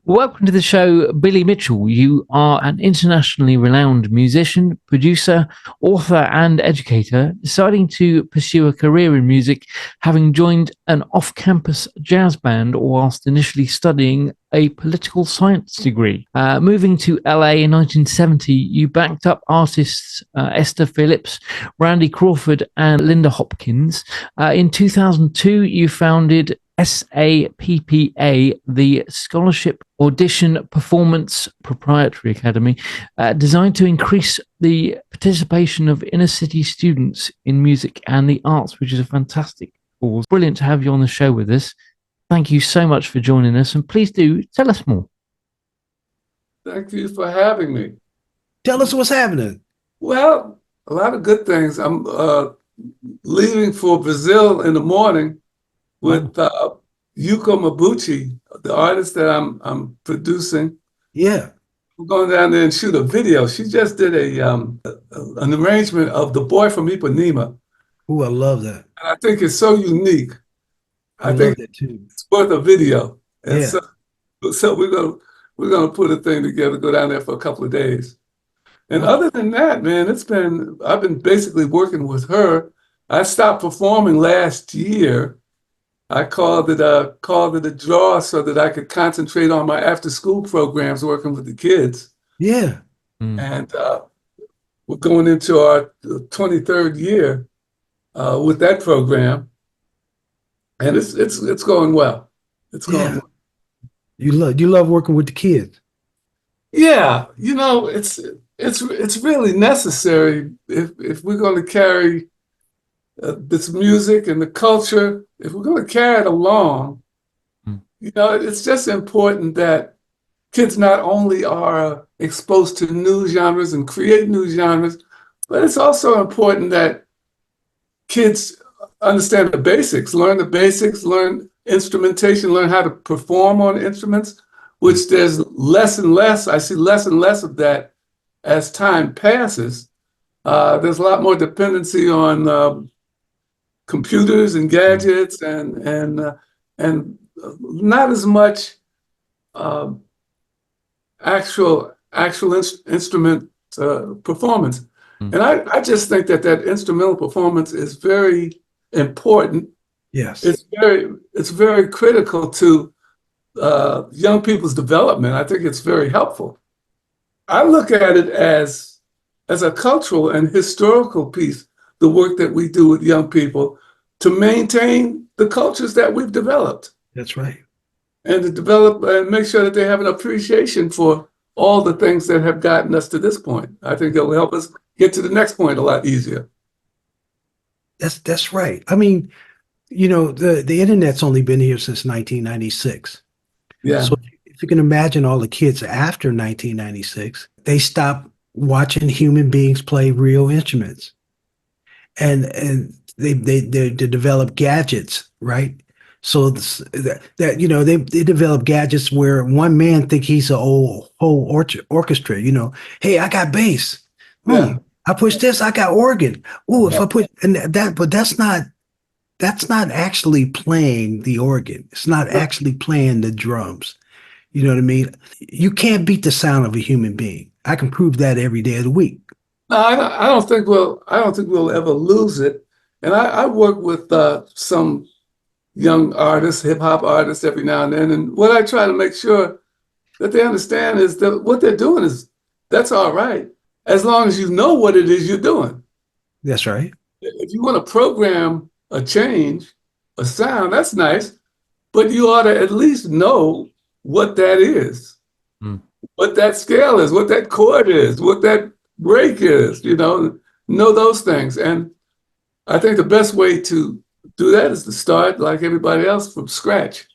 Welcome to the show, Billy Mitchell. You are an internationally renowned musician, producer, author, and educator, deciding to pursue a career in music, having joined an off campus jazz band whilst initially studying a political science degree. Moving to LA in 1970, you backed up artists Esther Phillips, Randy Crawford, and Linda Hopkins. In 2002, you founded SAPPA, the Scholarship Audition Performance Preparatory Academy, designed to increase the participation of inner city students in music and the arts, which is a fantastic cause. Brilliant to have you on the show with us. Thank you so much for joining us, and please do tell us more. Thank you for having me. Tell us what's happening. Well, a lot of good things. I'm leaving for Brazil in the morning with Yuko Mabuchi, the artist that I'm producing. Yeah. We're going down there and shoot a video. She just did an arrangement of The Boy from Ipanema. Ooh, I love that. And I think it's so unique. I think that too. It's worth a video. And Yeah. so we're gonna put a thing together, go down there for a couple of days. And other than that, man, I've been basically working with her. I stopped performing last year. I called it a draw so that I could concentrate on my after school programs working with the kids. Yeah. And we're going into our 23rd year with that program. And it's going well. It's going well. You love working with the kids. Yeah, it's really necessary if we're going to carry this music and the culture. If we're going to carry it along, it's just important that kids not only are exposed to new genres and create new genres, but it's also important that kids understand the basics, learn instrumentation, learn how to perform on instruments, which there's less and less. I see less and less of that as time passes. There's a lot more dependency on computers and gadgets and not as much actual instrument performance. And I just think that instrumental performance is very important. Yes. It's very critical to young people's development. I think it's very helpful. I look at it as a cultural and historical piece, the work that we do with young people to maintain the cultures that we've developed. That's right. And to develop and make sure that they have an appreciation for all the things that have gotten us to this point. I think it'll help us get to the next point a lot easier. That's right. I mean, the internet's only been here since 1996. Yeah. So if you can imagine all the kids after 1996, they stopped watching human beings play real instruments, and they develop gadgets, right? So they develop gadgets where one man think he's a whole orchestra. Hey, I got bass. I push this, I got organ. If I put but that's not actually playing the organ. It's not actually playing the drums. You know what I mean? You can't beat the sound of a human being. I can prove that every day of the week. No, I don't think we'll ever lose it. And I work with some young artists, hip hop artists every now and then. And what I try to make sure that they understand is that what they're doing that's all right, as long as you know what it is you're doing. That's right. If you want to program a change, a sound, that's nice, but you ought to at least know what that is, what that scale is, what that chord is, what that break is, know those things. And I think the best way to do that is to start like everybody else from scratch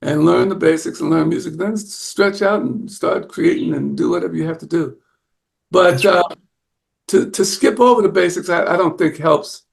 and learn the basics and learn music, then stretch out and start creating and do whatever you have to do. But to skip over the basics, I don't think helps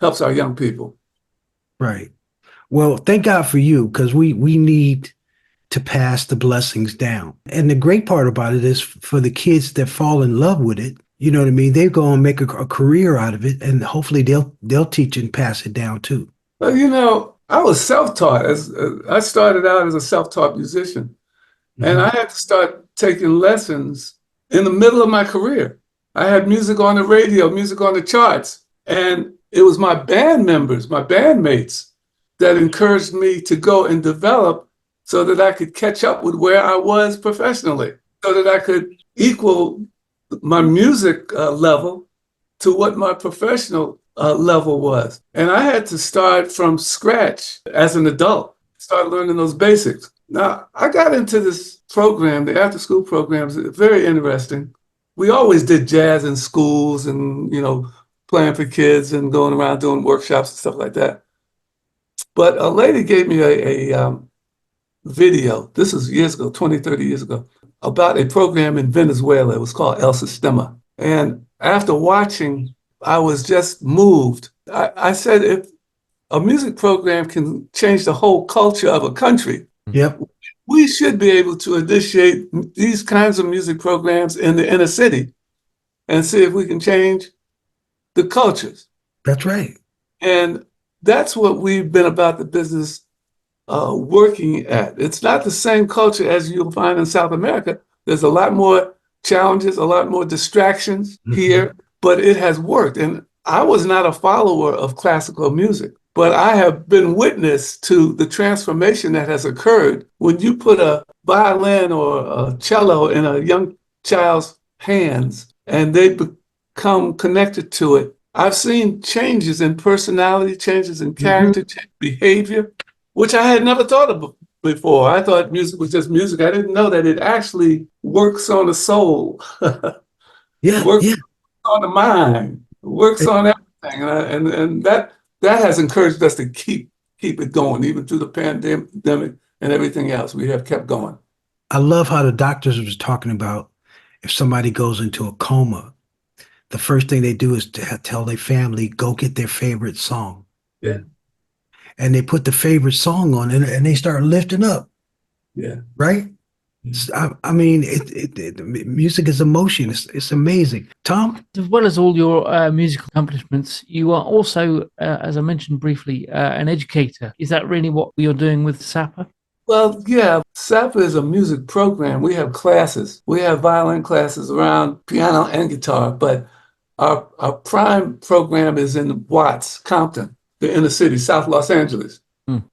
our young people. Right. Well, thank God for you, because we need to pass the blessings down. And the great part about it is for the kids that fall in love with it, you know what I mean? They go and make a career out of it, and hopefully they'll teach and pass it down too. Well, I was self-taught. I started out as a self-taught musician. And I had to start taking lessons in the middle of my career. I had music on the radio, music on the charts. And it was my band members, my bandmates, that encouraged me to go and develop so that I could catch up with where I was professionally, so that I could equal my music level to what my professional level was. And I had to start from scratch as an adult, start learning those basics. Now, I got into this program, the after-school programs, very interesting. We always did jazz in schools and, playing for kids and going around doing workshops and stuff like that. But a lady gave me a video, this is years ago, 20, 30 years ago, about a program in Venezuela. It was called El Sistema. And after watching, I was just moved. I said, if a music program can change the whole culture of a country, Yep. we should be able to initiate these kinds of music programs in the inner city and see if we can change the cultures. That's right. And that's what we've been about the business working at. It's not the same culture as you'll find in South America. There's a lot more challenges, a lot more distractions here, but it has worked. And I was not a follower of classical music, but I have been witness to the transformation that has occurred when you put a violin or a cello in a young child's hands and they become connected to it. I've seen changes in personality, changes in character, behavior, which I had never thought of before. I thought music was just music. I didn't know that it actually works on the soul, works on the mind, works on everything. And that has encouraged us to keep it going, even through the pandemic and everything else. We have kept going. I love how the doctors was talking about if somebody goes into a coma, the first thing they do is to tell their family, go get their favorite song. Yeah. And they put the favorite song on and they start lifting up. Yeah. Right? I mean, music is emotion. It's amazing. Tom? As well as all your musical accomplishments, you are also, as I mentioned briefly, an educator. Is that really what you're doing with SAPPA? Well, yeah, SAPPA is a music program. We have classes. We have violin classes around piano and guitar, but our prime program is in Watts, Compton, the inner city, South Los Angeles,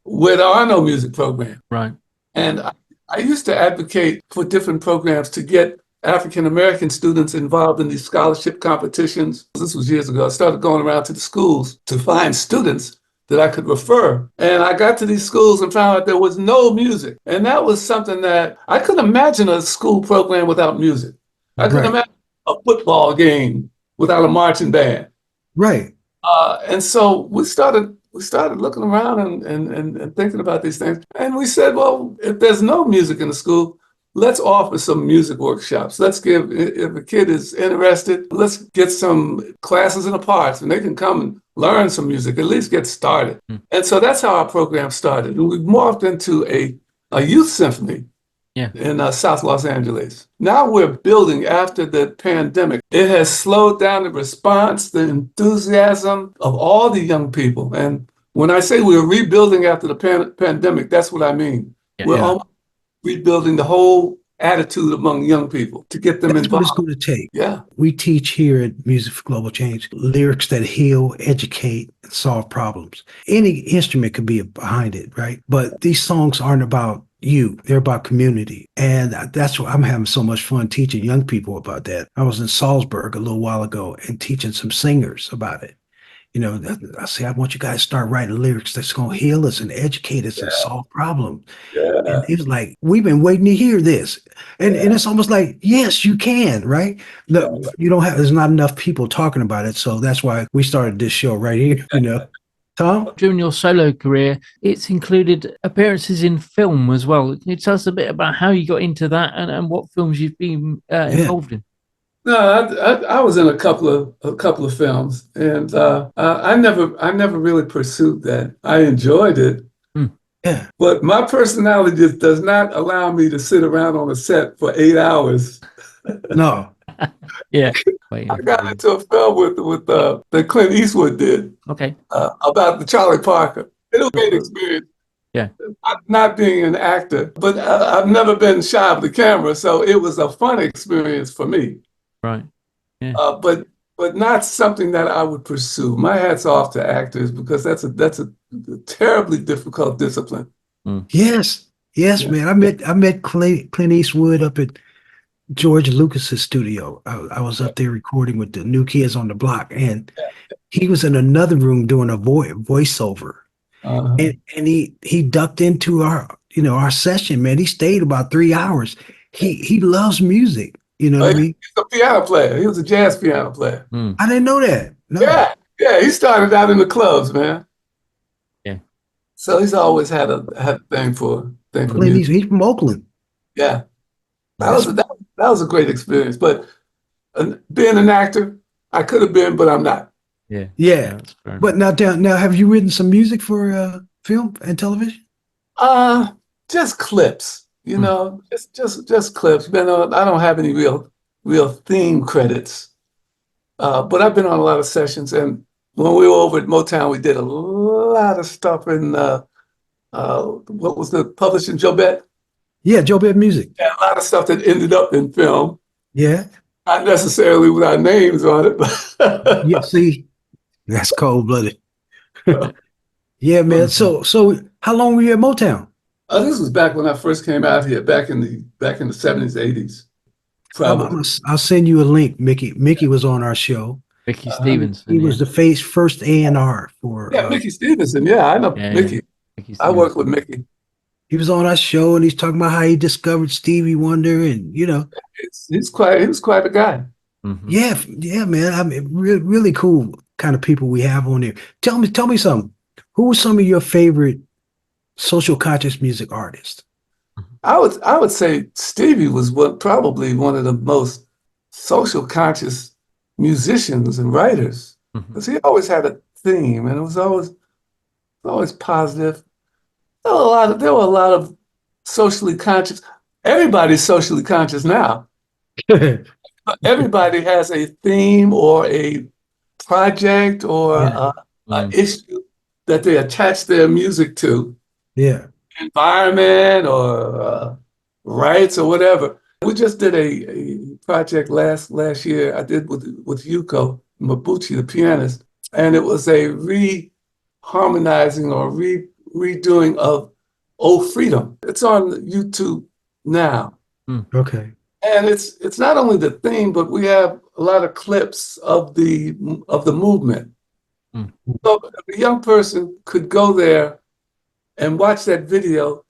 where there are no music programs. Right. And I used to advocate for different programs to get African-American students involved in these scholarship competitions. This was years ago. I started going around to the schools to find students that I could refer. And I got to these schools and found out there was no music. And that was something that I couldn't imagine a school program without music. I couldn't imagine a football game without a marching band. Right. And so we started looking around and thinking about these things. And we said, well, if there's no music in the school, let's offer some music workshops. Let's give, if a kid is interested, let's get some classes in the parks and they can come and learn some music, at least get started. And so that's how our program started. And we morphed into a youth symphony in South Los Angeles. Now we're building after the pandemic. It has slowed down the response, the enthusiasm of all the young people. And when I say we're rebuilding after the pandemic, that's what I mean. We're almost rebuilding the whole attitude among young people to get them involved. That's what it's going to take. Yeah. We teach here at Music for Global Change lyrics that heal, educate, and solve problems. Any instrument could be behind it, right? But these songs aren't about you. They're about community. And that's why I'm having so much fun teaching young people about that. I was in Salzburg a little while ago and teaching some singers about it. I say, I want you guys to start writing lyrics that's going to heal us and educate us and solve problems. Yeah. And he was like, we've been waiting to hear this. And it's almost like, yes, you can, right? No, there's not enough people talking about it. So that's why we started this show right here, Tom? During your solo career, it's included appearances in film as well. Can you tell us a bit about how you got into that and what films you've been involved in? No, I was in a couple of films, and I never really pursued that. I enjoyed it, but my personality just does not allow me to sit around on a set for 8 hours. No. Yeah. I got into a film with that Clint Eastwood did. Okay. About the Charlie Parker. It was a great experience. Yeah. Not being an actor, but I've never been shy of the camera, so it was a fun experience for me. Right. Yeah. But not something that I would pursue. My hat's off to actors because that's a terribly difficult discipline. Yes, yes, Yeah. man. I met Clint Eastwood up at George Lucas's studio. I was up there recording with the New Kids on the Block, and he was in another room doing a voiceover, Uh-huh. and he ducked into our session. Man, he stayed about 3 hours. He loves music. You know what I mean? He's a piano player. He was a jazz piano player. I didn't know that. No. Yeah, yeah. He started out in the clubs, man. Yeah. So he's always had a thing for Clint music. Eastwood, he's from Oakland. Yeah, That's that was a great experience. But being an actor, I could have been, but I'm not. Yeah. yeah. That's fair But now, have you written some music for film and television? Just clips, you know, just clips. I don't have any real theme credits. But I've been on a lot of sessions, and when we were over at Motown, we did a lot of stuff in what was the publishing, Joe Bett? Yeah, Joe Bett Music. Yeah, a lot of stuff that ended up in film, Yeah. not necessarily with our names on it, but Yeah, see, that's cold-blooded. Yeah, man. So how long were you at Motown? this was back when I first came out here, back in the 70s, 80s, probably. I'll send you a link, Mickey. Mickey was on our show. Mickey Stevenson. He was the first A&R for. Yeah, Mickey Stevenson. Yeah, I know Mickey. Mickey I worked with Mickey. He was on our show, and he's talking about how he discovered Stevie Wonder, and he He was quite a guy. yeah, man. I mean, really cool kind of people we have on there. Tell me something. Who were some of your favorite social conscious music artists? I would say Stevie was probably one of the most social conscious musicians and writers, because he always had a theme, and it was always positive. There were a lot of socially conscious. Everybody's socially conscious now. Everybody has a theme or a project or an issue that they attach their music to. Yeah. Environment or rights or whatever. We just did a project last year. I did with Yuko Mabuchi, the pianist, and it was a reharmonizing or redoing of "Oh Freedom." It's on YouTube now. Okay. And it's not only the theme, but we have a lot of clips of the movement. So a young person could go there and watch that video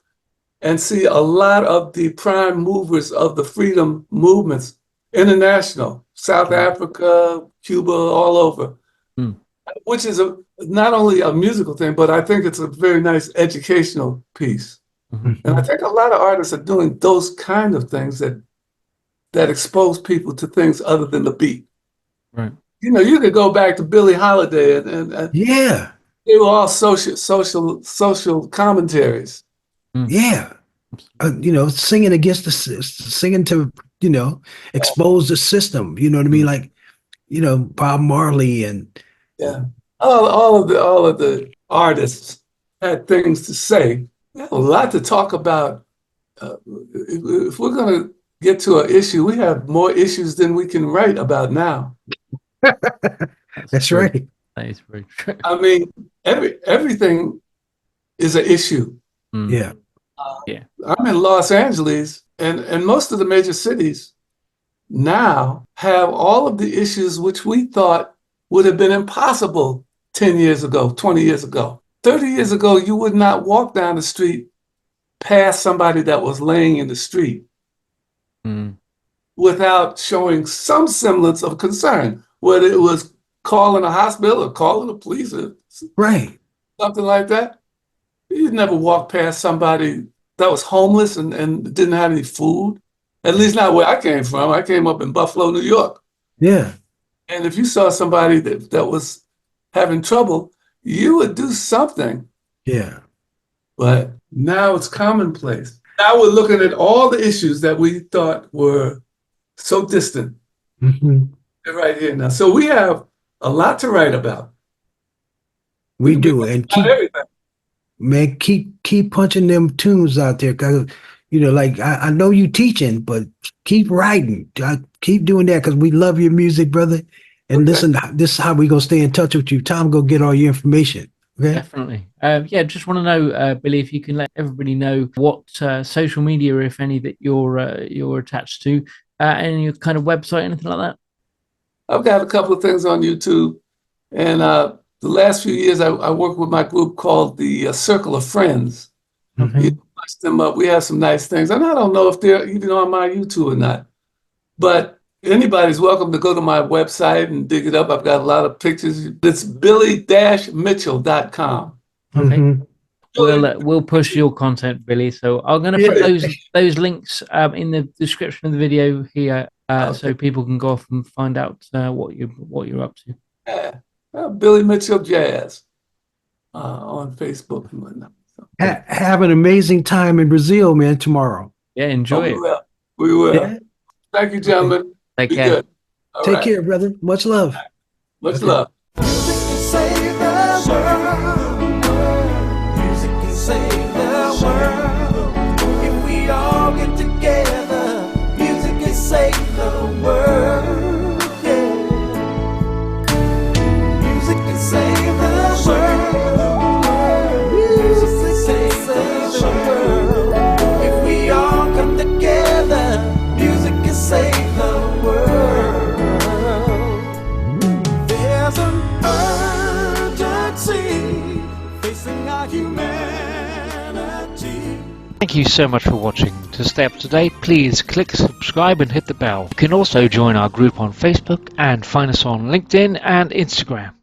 and see a lot of the prime movers of the freedom movements, international, South Africa, Cuba, all over, which is not only a musical thing, but I think it's a very nice educational piece. And I think a lot of artists are doing those kind of things that expose people to things other than the beat. Right. You know, you could go back to Billie Holiday and Yeah. they were all social commentaries. Yeah. Singing against singing to, expose the system. You know what I mean? Like, Bob Marley and all of the artists had things to say. A lot to talk about. If we're going to get to an issue, we have more issues than we can write about now. That's right. That is very true. I mean, everything is an issue. Yeah. I'm in Los Angeles, and most of the major cities now have all of the issues which we thought would have been impossible 10 years ago, 20 years ago. 30 years ago, you would not walk down the street past somebody that was laying in the street without showing some semblance of concern, whether it was calling a hospital or calling the police or Right. something like that. You'd never walk past somebody that was homeless and didn't have any food, at least not where I came from. I came up in Buffalo, New York. Yeah. And if you saw somebody that was having trouble, you would do something. Yeah. But now it's commonplace. Now we're looking at all the issues that we thought were so distant. They're right here now. So we have a lot to write about. We do. And not everything. man, keep punching them tunes out there. 'Cause, like I know you teaching, but keep writing. Keep doing that because we love your music, brother. And listen, this is how we gonna stay in touch with you. Tom, go get all your information. Okay? Definitely. Just want to know, Billy, if you can let everybody know what social media, if any, that you're attached to, and your kind of website, anything like that. I've got a couple of things on YouTube, and the last few years I worked with my group called the Circle of Friends. You watch them up. We have some nice things, and I don't know if they're even on my YouTube or not, but anybody's welcome to go to my website and dig it up. I've got a lot of pictures. It's billy-mitchell.com. Okay. We'll push your content, Billy. So I'm going to put those links in the description of the video here, so people can go off and find out what you're up to. Yeah, Billy Mitchell Jazz on Facebook and whatnot. So. Have an amazing time in Brazil, man. Tomorrow. Yeah, enjoy it. We will. Yeah. Thank you, gentlemen. Take care. Take care, brother. Much love. Much love. Music can save the world. Music can save the world. If we all get together, music can save the world. Yeah. Music can save the world. Music can save the world. If we all come together, music can save the world. There's an urgency facing our humanity. Thank you so much for watching. To stay up to date, please click subscribe and hit the bell. You can also join our group on Facebook and find us on LinkedIn and Instagram.